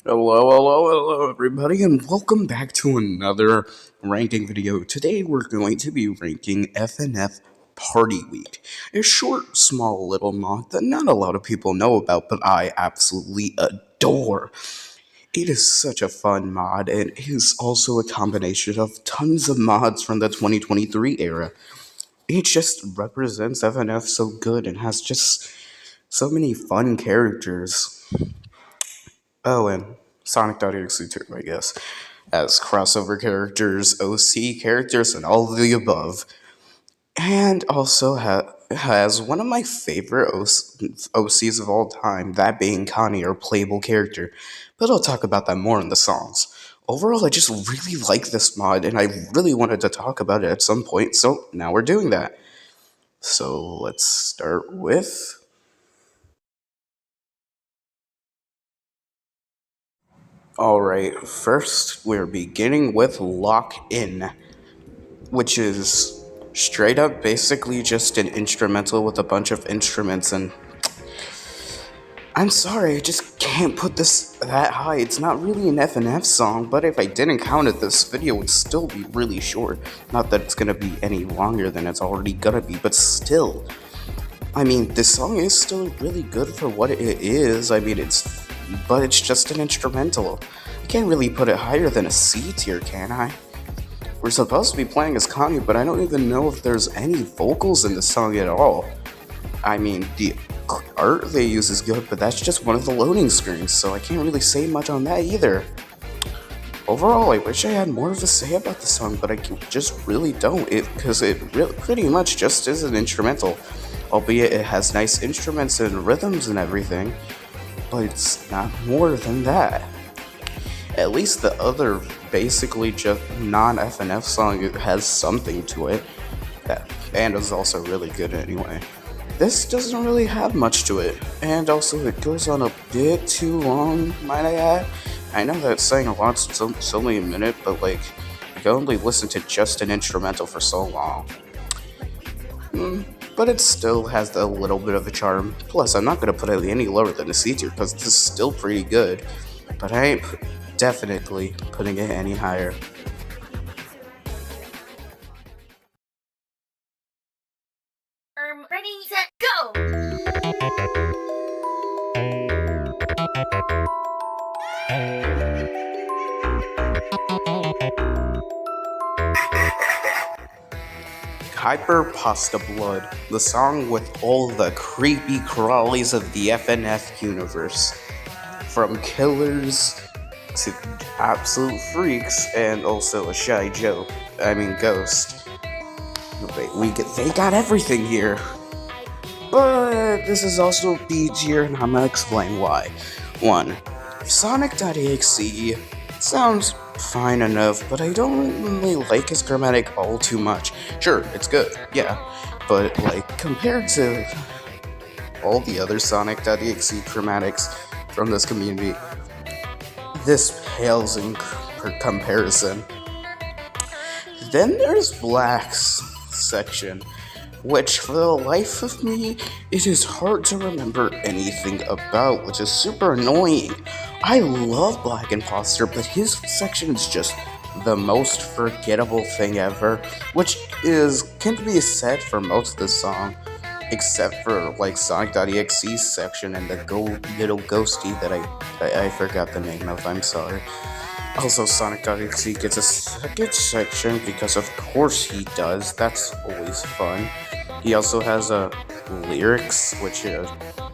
Hello, everybody, and welcome back to another ranking video. Today, we're going to be ranking FNF Party Week, a short, small little mod that not a lot of people know about, but I absolutely adore. It is such a fun mod, and it is also a combination of tons of mods from the 2023 era. It just represents FNF so good and has just so many fun characters. Oh, and Sonic.exe too, I guess, as crossover characters, OC characters, and all of the above. And also has one of my favorite OCs of all time, that being Connie, our playable character. But I'll talk about that more in the songs. Overall, I just really like this mod, and I really wanted to talk about it at some point, so now we're doing that. So let's start with. Alright, first we're beginning with Lock In, which is straight up basically just an instrumental with a bunch of instruments, and I'm sorry, I just can't put this that high. It's not really an FNF song, but if I didn't count it, this video would still be really short. Not that it's gonna be any longer than it's already gonna be, but still. I mean, this song is still really good for what it is. I mean, but it's just an instrumental. I can't really put it higher than a C tier, can I? We're supposed to be playing as Connie, but I don't even know if there's any vocals in the song at all. I mean, the art they use is good, but that's just one of the loading screens, so I can't really say much on that either. Overall, I wish I had more to say about the song, but I just really don't, because it pretty much just is an instrumental, albeit it has nice instruments and rhythms and everything, but it's not more than that. At least the other, basically just non-FNF song, it has something to it. That band is also really good anyway. This doesn't really have much to it, and also it goes on a bit too long, might I add. I know that it's saying a lot, it's only a minute, but like, I can only listen to just an instrumental for so long. But it still has a little bit of a charm. Plus, I'm not going to put it any lower than a C tier, because this is still pretty good. But I ain't definitely putting it any higher. Ready, set, go! Hyper Pasta Blood, the song with all the creepy crawlies of the FNF universe. From killers to absolute freaks, and also a shy ghost. They got everything here. But this is also B tier, and I'm gonna explain why. 1. Sonic.exe sounds fine enough, but I don't really like his grammatic all too much. Sure, it's good, yeah, but like compared to all the other Sonic.exe grammatics from this community, this pales in comparison. Then there's Black's section, which for the life of me, it is hard to remember anything about, which is super annoying. I love Black Imposter, but his section is just the most forgettable thing ever, which can be said for most of the song, except for like Sonic.exe's section and the little ghosty that I forgot the name of, I'm sorry. Also, Sonic.exe gets a second section because of course he does, that's always fun. He also has lyrics, which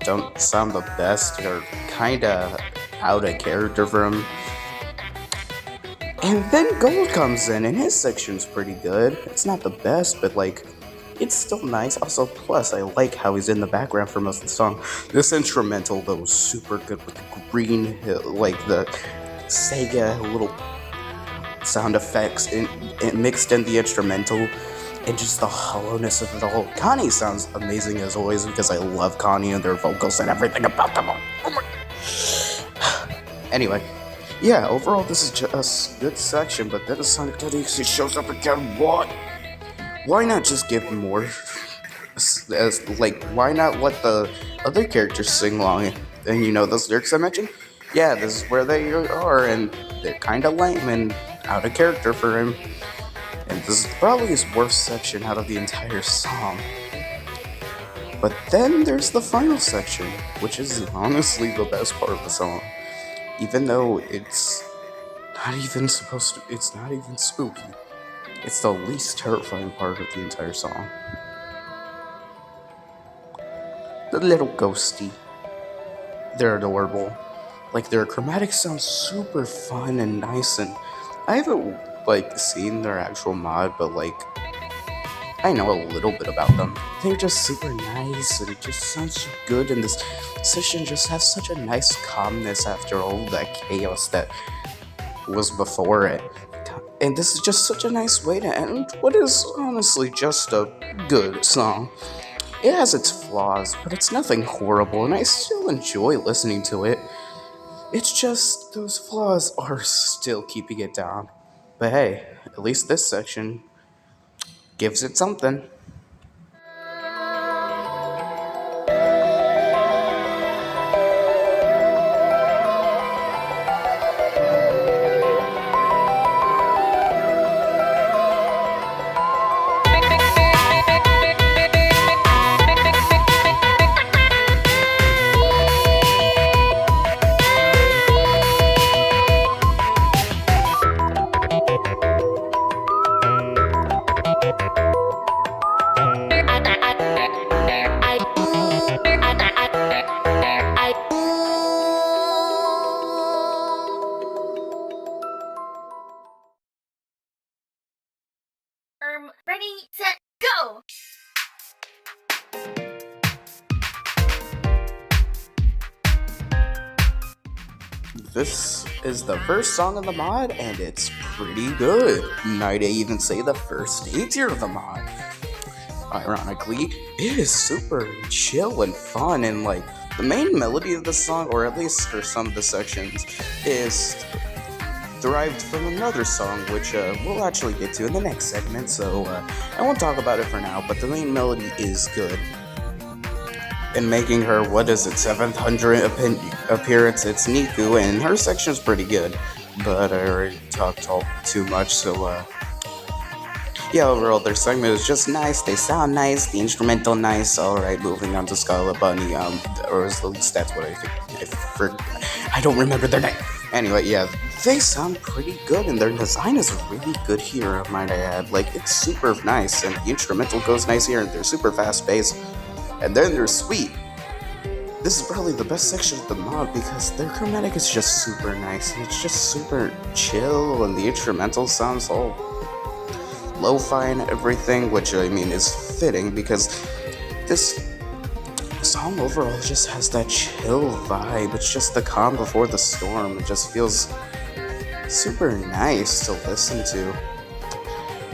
don't sound the best, or kinda out of character for him. And then Gold comes in, and his section's pretty good. It's not the best, but like, it's still nice. Also, plus, I like how he's in the background for most of the song. This instrumental, though, is super good with the green, like the Sega little sound effects mixed in the instrumental, and just the hollowness of it all. Connie sounds amazing as always, because I love Connie and their vocals and everything about them. Oh my. Anyway, yeah, overall this is just a good section, but then the Sonic.exe shows up again. Why not just give more? Why not let the other characters sing along? And those lyrics I mentioned? yeah, this is where they are, and they're kind of lame and out of character for him. And this is probably his worst section out of the entire song. But then there's the final section, which is honestly the best part of the song. Even though it's it's not even spooky. It's the least terrifying part of the entire song. The little ghosty. They're adorable. Like, their chromatic sounds super fun and nice, and I haven't, like, seen their actual mod, but, like, I know a little bit about them. They're just super nice, and it just sounds so good, and this session just has such a nice calmness after all that chaos that was before it. And this is just such a nice way to end what is honestly just a good song. It has its flaws, but it's nothing horrible, and I still enjoy listening to it. It's just those flaws are still keeping it down. But hey, at least this section gives it something. Ready, set, go! This is the first song of the mod, and it's pretty good. Might I even say the first A tier of the mod. Ironically, it is super chill and fun, and like the main melody of the song, or at least for some of the sections, is derived from another song, which we'll actually get to in the next segment, so I won't talk about it for now, but the main melody is good. And making her, 700 appearance, it's Niku, and her section's pretty good, but I already talked too much, so yeah, overall, their segment is just nice, they sound nice, the instrumental nice. Alright, moving on to Scarlet Bunny, or at least that's what I think, I don't remember their name. Anyway, yeah, they sound pretty good, and their design is really good here, might I add. Like, it's super nice, and the instrumental goes nice here, and they're super fast-paced, and then they're sweet. This is probably the best section of the mod, because their chromatic is just super nice, and it's just super chill, and the instrumental sounds all lo-fi and everything, which, I mean, is fitting, because this song overall just has that chill vibe. It's just the calm before the storm. It just feels super nice to listen to.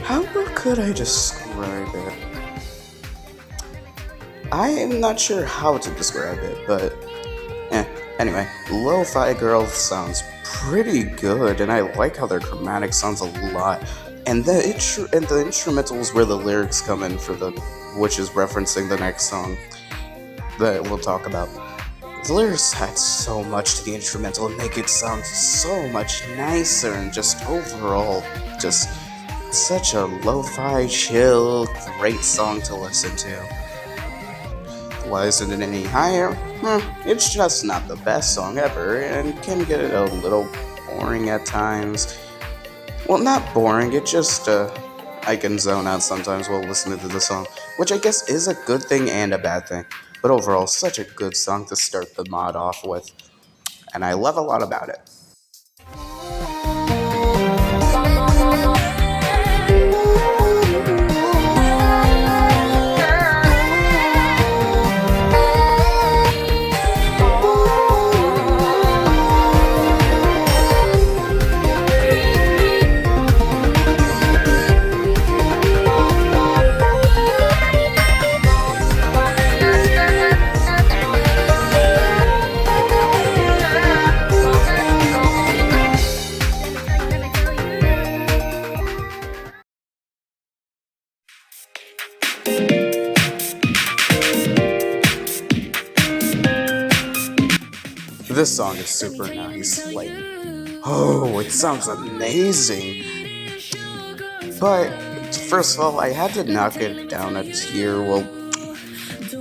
How could I describe it? I am not sure how to describe it, but anyway, Lo-Fi Girl sounds pretty good, and I like how their chromatic sounds a lot. And the instrumentals where the lyrics come in which is referencing the next song that we'll talk about. The lyrics add so much to the instrumental and make it sound so much nicer, and just overall, just such a lo-fi, chill, great song to listen to. Why isn't it any higher? It's just not the best song ever, and can get a little boring at times. Well, not boring, it just, I can zone out sometimes while listening to the song, which I guess is a good thing and a bad thing. But overall, such a good song to start the mod off with, and I love a lot about it. song is super nice. Like, oh, it sounds amazing. But first of all, I had to knock it down a tier. Well,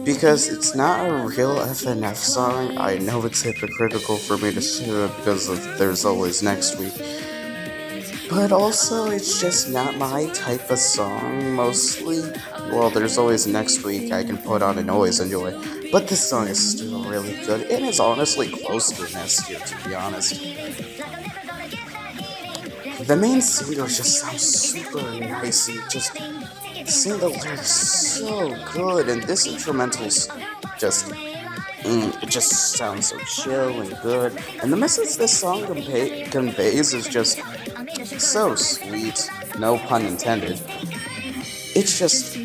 because it's not a real FNF song. I know it's hypocritical for me to say that because of There's Always Next Week. But also, it's just not my type of song, mostly. Well, There's Always Next Week I can put on and always enjoy. But this song is still really good, and it's honestly close to an S tier, to be honest. The main singer just sounds super nice and just sing the lyrics so good, and this instrumental's just it just sounds so chill and good, and the message this song conveys is just so sweet, no pun intended. It's just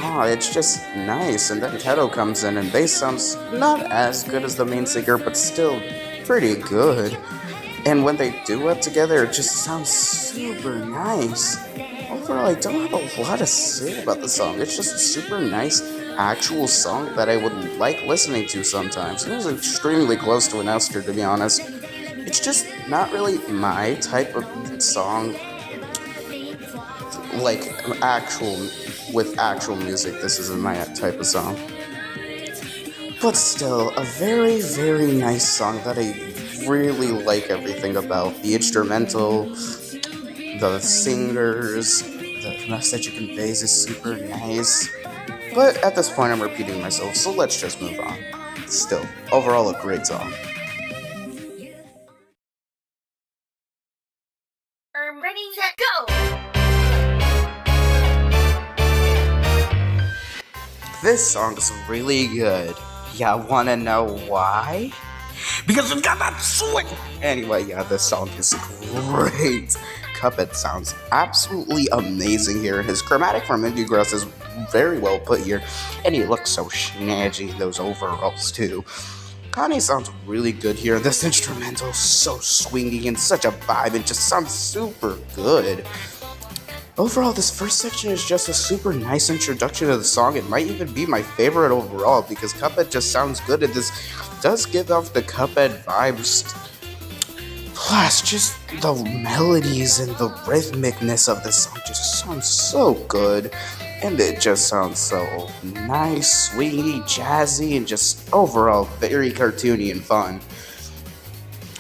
it's just nice, and then Teto comes in and they sound not as good as the main singer, but still pretty good. And when they do it together, it just sounds super nice. Overall, I don't have a lot to say about the song. It's just a super nice actual song that I would like listening to sometimes. It was extremely close to an S tier, to be honest. It's just not really my type of song. Like with actual music, this isn't my type of song. But still, a very, very nice song that I really like everything about. The instrumental, the singers, the message it conveys is super nice. But at this point, I'm repeating myself, so let's just move on. Still, overall, a great song. Ready, set, go! This song is really good. Yeah, wanna know why? Because it's got that swing! Anyway, yeah, this song is great. Cuphead sounds absolutely amazing here. His chromatic from Indie Grass is very well put here, and he looks so snazzy in those overalls too. Kanye sounds really good here. This instrumental is so swingy and such a vibe, and just sounds super good. Overall, this first section is just a super nice introduction to the song. It might even be my favorite overall because Cuphead just sounds good, and this does give off the Cuphead vibes. Plus, just the melodies and the rhythmicness of this song just sounds so good. And it just sounds so nice, swingy, jazzy, and just overall very cartoony and fun.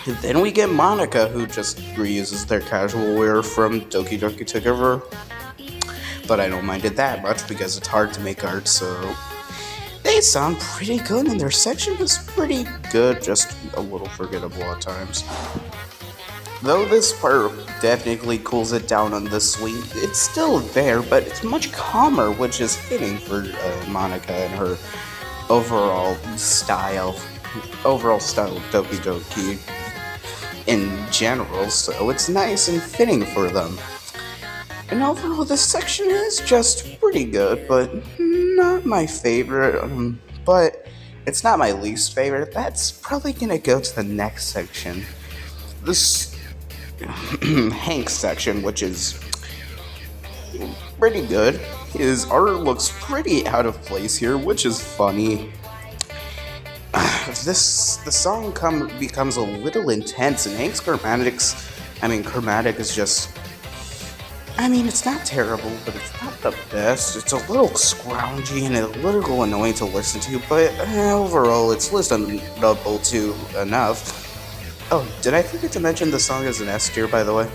And then we get Monica, who just reuses their casual wear from Doki Doki Takeover. But I don't mind it that much because it's hard to make art, so they sound pretty good, and their section is pretty good, just a little forgettable at times. Though this part definitely cools it down on the swing, it's still there, but it's much calmer, which is fitting for Monica and her overall style of Doki Doki in general, so it's nice and fitting for them. And overall, this section is just pretty good, but not my favorite, but it's not my least favorite. That's probably gonna go to the next section. This Hank section, which is pretty good. His art looks pretty out of place here, which is funny. The song becomes a little intense, and Hank's chromatic is just, it's not terrible, but it's not the best. It's a little scroungy and a little annoying to listen to, but overall, it's listenable to enough. Oh, did I forget to mention the song is an S tier, by the way?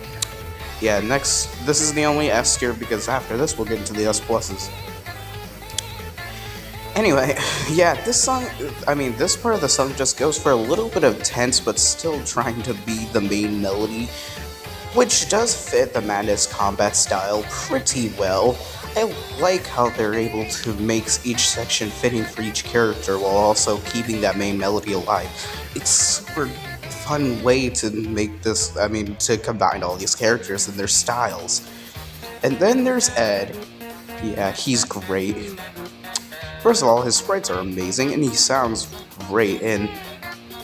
Yeah, this is the only S tier because after this we'll get into the S pluses. Anyway, yeah, this part of the song just goes for a little bit of tense, but still trying to be the main melody, which does fit the Madness combat style pretty well. I like how they're able to make each section fitting for each character while also keeping that main melody alive. It's super fun way to make this, to combine all these characters and their styles. And then there's Ed. Yeah, he's great. First of all, his sprites are amazing and he sounds great, and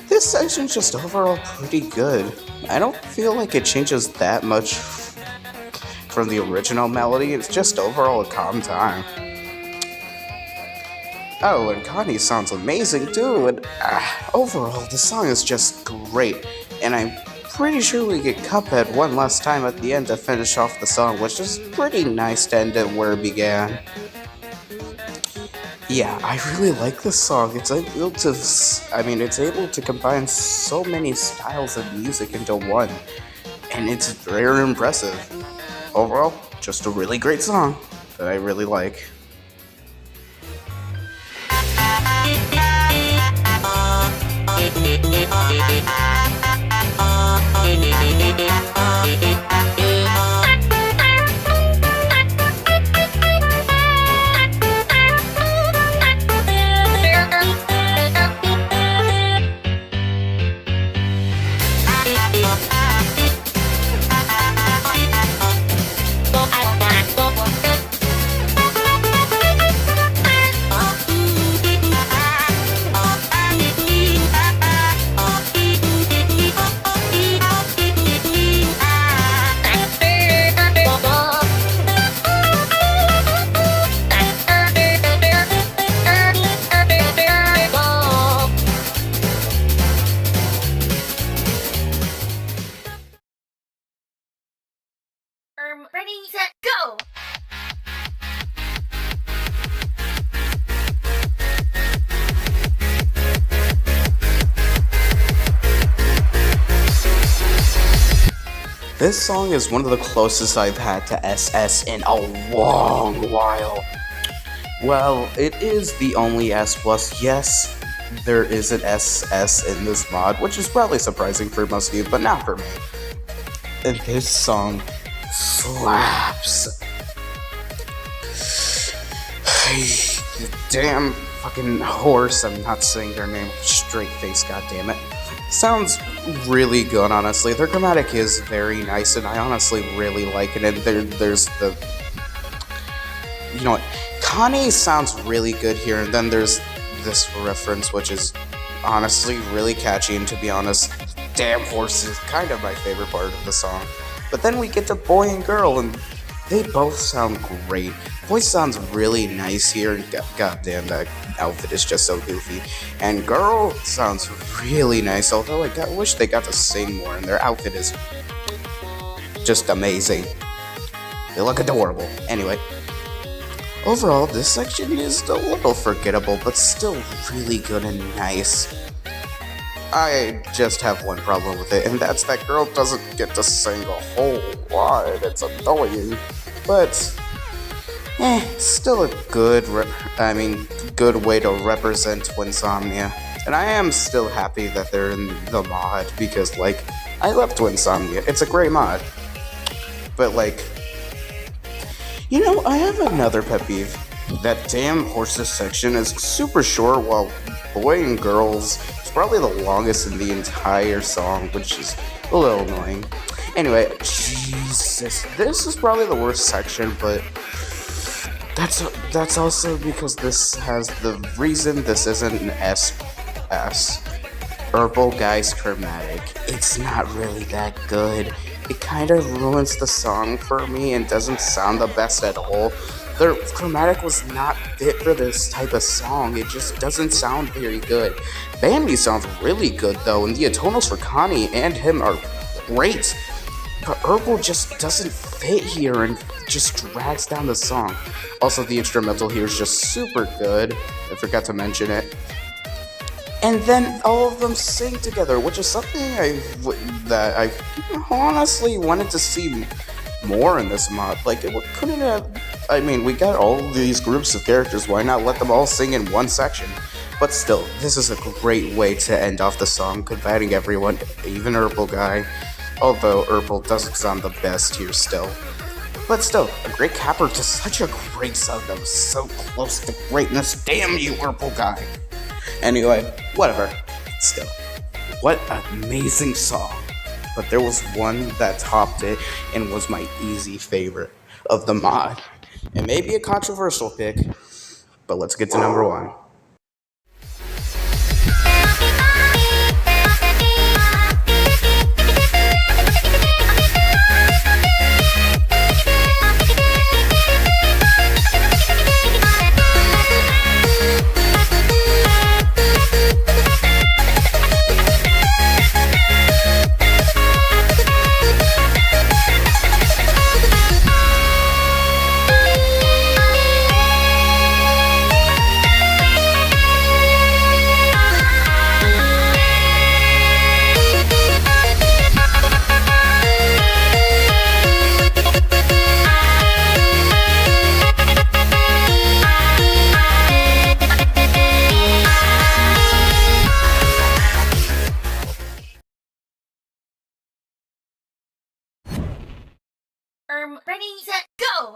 this section's just overall pretty good. I don't feel like it changes that much from the original melody. It's just overall a calm time. Oh, and Connie sounds amazing too, and overall, the song is just great, and I'm pretty sure we get Cuphead one last time at the end to finish off the song, which is pretty nice to end it where it began. Yeah, I really like this song. It's able to combine so many styles of music into one, and it's very impressive. Overall, just a really great song that I really like. Ready, set, go! This song is one of the closest I've had to SS in a long while. Well, it is the only S+. Yes, there is an SS in this mod, which is probably surprising for most of you, but not for me. And this song slaps. Damn fucking horse, I'm not saying their name straight face, goddammit. Sounds really good, honestly. Their chromatic is very nice, and I honestly really like it. And there's the... You know what? Connie sounds really good here, and then there's this reference, which is honestly really catchy, and to be honest, damn horse is kind of my favorite part of the song. But then we get to boy and girl, and they both sound great. Boy sounds really nice here, and goddamn, that outfit is just so goofy. And girl sounds really nice, although I wish they got to sing more, and their outfit is just amazing. They look adorable. Anyway, overall, this section is a little forgettable, but still really good and nice. I just have one problem with it, and that's that girl doesn't get to sing a whole lot. It's annoying, but still a good way to represent Twinsomnia. And I am still happy that they're in the mod because, like, I love Twinsomnia. It's a great mod. But, like, you know, I have another pet peeve. That damn horses section is super short, while boy and girls is probably the longest in the entire song, which is a little annoying. Anyway, Jesus, this is probably the worst section, but that's also because this has the reason this isn't an SS. Herbal Guy's chromatic. It's not really that good. It kind of ruins the song for me and doesn't sound the best at all. Their chromatic was not fit for this type of song. It just doesn't sound very good. Bambi sounds really good though, and the atonals for Connie and him are great. But Herbal just doesn't fit here and just drags down the song. Also, the instrumental here is just super good. I forgot to mention it. And then all of them sing together, which is something that I honestly wanted to see more in this mod. Like, it couldn't have... I mean, we got all these groups of characters, why not let them all sing in one section? But still, this is a great way to end off the song, combining everyone, even Herbal Guy. Although Herbal doesn't sound the best here still. But still, a great capper to such a great song that was so close to greatness. Damn you, Herbal Guy! Anyway, whatever. Still, what an amazing song. But there was one that topped it and was my easy favorite of the mod. It may be a controversial pick, but let's get to number one. Ready, set, go!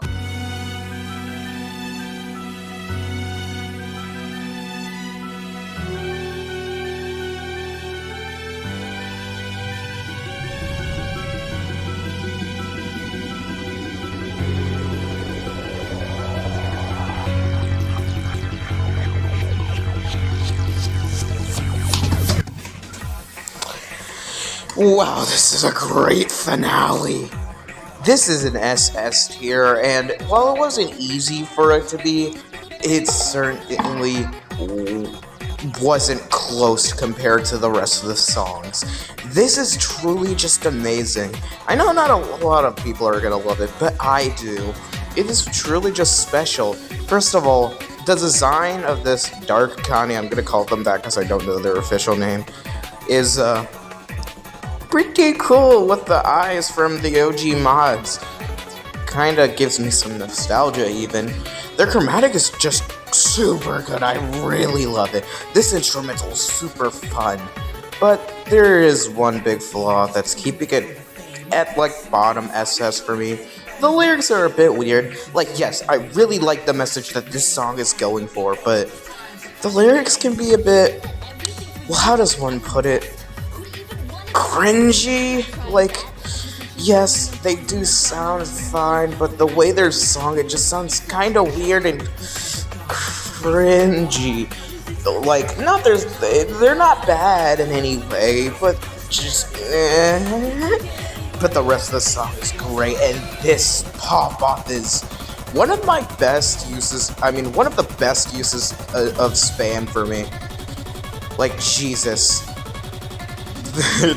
Wow, this is a great finale. This is an SS tier, and while it wasn't easy for it to be, it certainly wasn't close compared to the rest of the songs. This is truly just amazing. I know not a lot of people are gonna love it, but I do. It is truly just special. First of all, the design of this Dark Connie, I'm gonna call them that because I don't know their official name, is pretty cool with the eyes from the OG mods. Kinda gives me some nostalgia even. Their chromatic is just super good, I really love it. This instrumental is super fun. But there is one big flaw that's keeping it at like bottom SS for me. The lyrics are a bit weird. Like yes, I really like the message that this song is going for, but the lyrics can be a bit, well, how does one put it? Cringy? Like, yes, they do sound fine, but the way they're sung, it just sounds kind of weird and cringy. Like, they're not bad in any way, but just But the rest of the song is great, and this pop-off is one of the best uses of spam for me. Like, Jesus.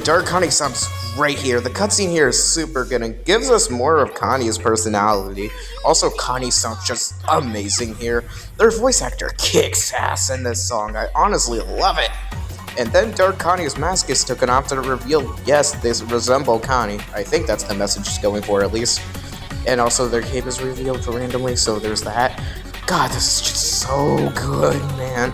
Dark Connie sounds great here. The cutscene here is super good and gives us more of Connie's personality. Also, Connie sounds just amazing here. Their voice actor kicks ass in this song. I honestly love it. And then Dark Connie's mask is taken off to reveal, yes, they resemble Connie. I think that's the message it's going for, at least. And also, their cape is revealed randomly, so there's that. God, this is just so good, man.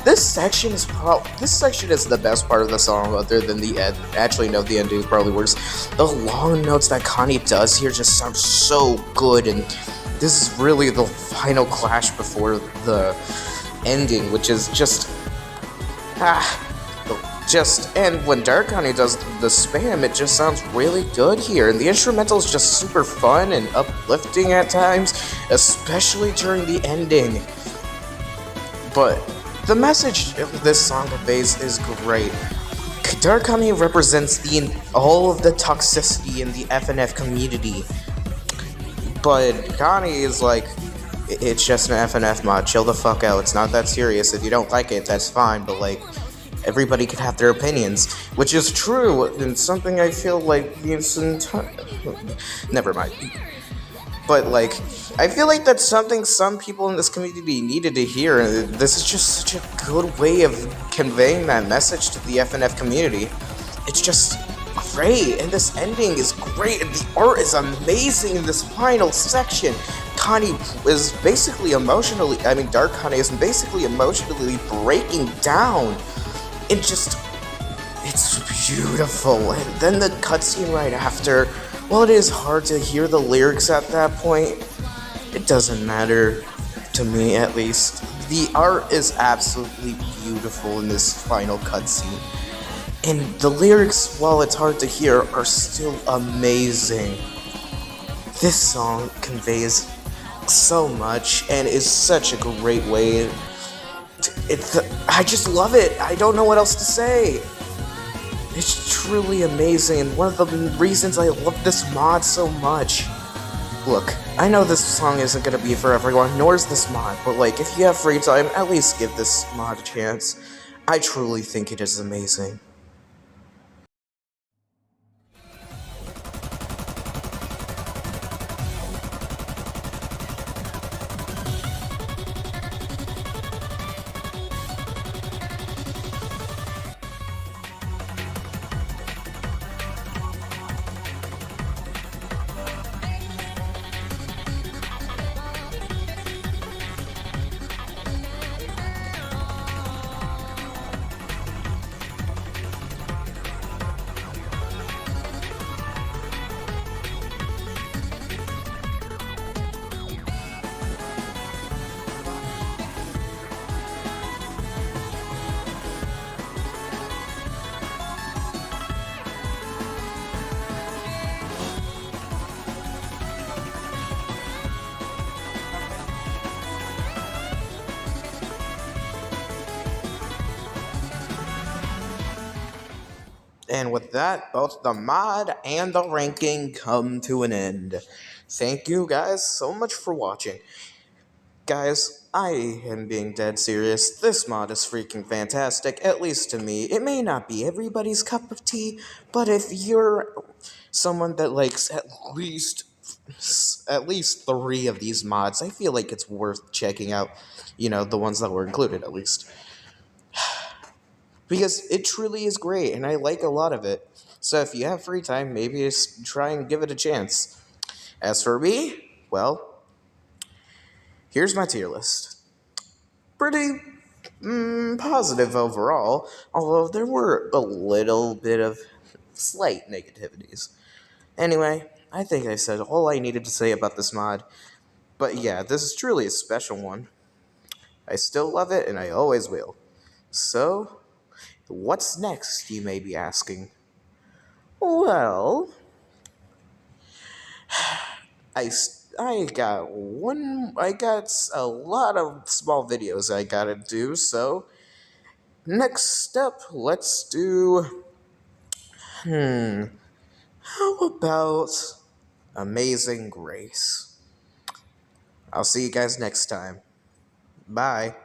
This section is the best part of the song, other than the end. Actually, no, the ending is probably worse. The long notes that Connie does here just sound so good, and this is really the final clash before the ending, which is and when Dark Connie does the spam, it just sounds really good here, and the instrumental is just super fun and uplifting at times, especially during the ending. But the message this song conveys is great. Dark Connie represents all of the toxicity in the FNF community. But Connie is like, it's just an FNF mod, chill the fuck out, it's not that serious. If you don't like it, that's fine, but like, everybody could have their opinions. Which is true, and something I feel like never mind. But like, I feel like that's something some people in this community needed to hear, and this is just such a good way of conveying that message to the FNF community. It's just great, and this ending is great, and the art is amazing in this final section. Dark Connie is basically emotionally breaking down. It's beautiful, and then the cutscene right after. While it is hard to hear the lyrics at that point, it doesn't matter, to me at least. The art is absolutely beautiful in this final cutscene. And the lyrics, while it's hard to hear, are still amazing. This song conveys so much and is such a great way. I just love it. I don't know what else to say. It's truly amazing, and one of the reasons I love this mod so much. Look, I know this song isn't gonna be for everyone, nor is this mod, but like, if you have free time, at least give this mod a chance. I truly think it is amazing. And with that, both the mod and the ranking come to an end. Thank you guys so much for watching. Guys, I am being dead serious. This mod is freaking fantastic, at least to me. It may not be everybody's cup of tea, but if you're someone that likes at least 3 of these mods, I feel like it's worth checking out, the ones that were included at least. Because it truly is great, and I like a lot of it. So if you have free time, maybe just try and give it a chance. As for me, well, here's my tier list. Pretty positive overall, although there were a little bit of slight negativities. Anyway, I think I said all I needed to say about this mod, but yeah, this is truly a special one. I still love it, and I always will. So, what's next, you may be asking? Well, I got a lot of small videos I gotta do, so next step, let's do, how about Amazing Grace? I'll see you guys next time. Bye.